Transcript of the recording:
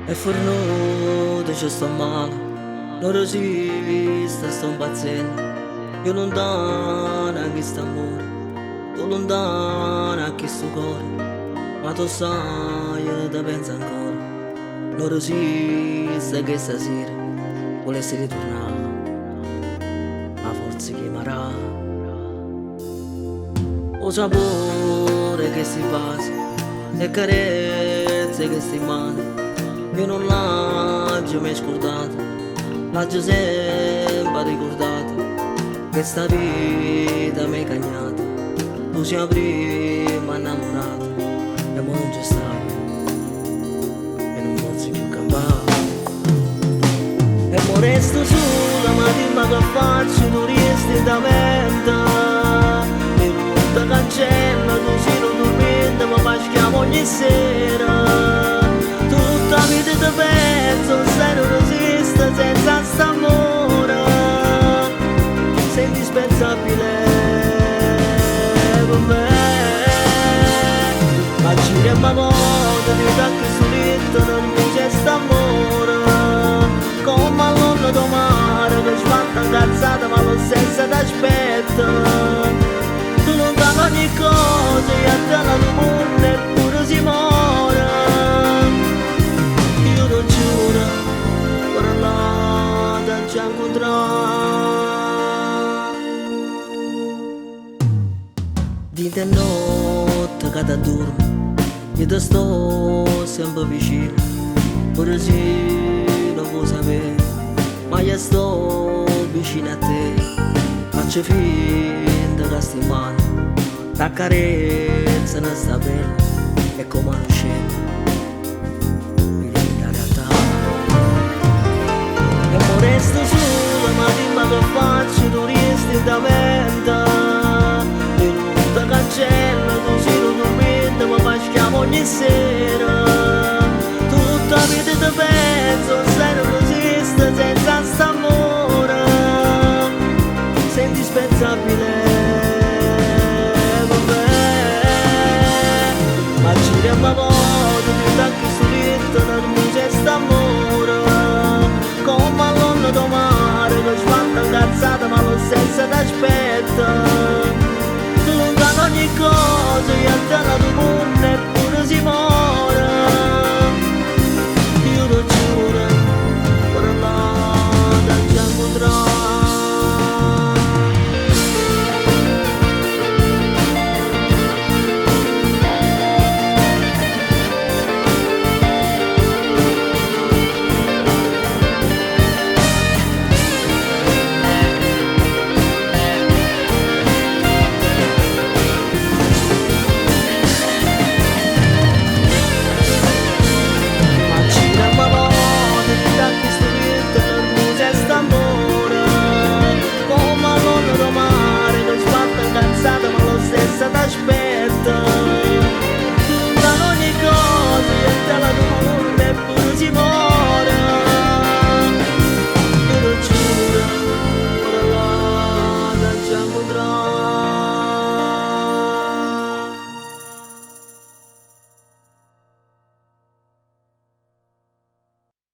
E fornuto ci sto male, non resiste, sto impazzendo. Io lontana a chi sta amore, tu lontana a chi sto cuore. Ma tu sai, io ti penso ancora, non resiste che stasera volessi ritornare, ma forse chiamerà. O sapore che si passa, e carezze che si manda. Io non l'ho mai scordato, l'ho sempre ricordato. Questa vita mi hai cagnata, tu sei prima innamorato e mo non ci stai e non posso più campare. E mo resto sola, ma dimmi che faccio, tu resti da mente. E non ti cancello, tu sei non dormendo, ma mi chiamo ogni sera. Tutta la vita ti penso, se non resiste senza st'amore. Sei indispensabile per me. Ma giremmo a modo di tacchi solito, non mi c'è st'amore. Come all'onno do mare che sbatta incazzata, ma lo stesso t'aspetta. Tu lontano ogni cosa e a te la tua eppure si muore. Io non giuro, ora là non ci incontrare. Di te notte che ti dormo, io ti sto sempre vicino. Ora sì, non puoi sapere, ma io sto vicino a te. Faccio finta che sti male, t'accarezza non sta bene, è come una scena. Resto sola, ma dimmi che faccio, tu resti da mente. E non ti cancello, tu sei non dormendo, ma mi chiamo ogni sera.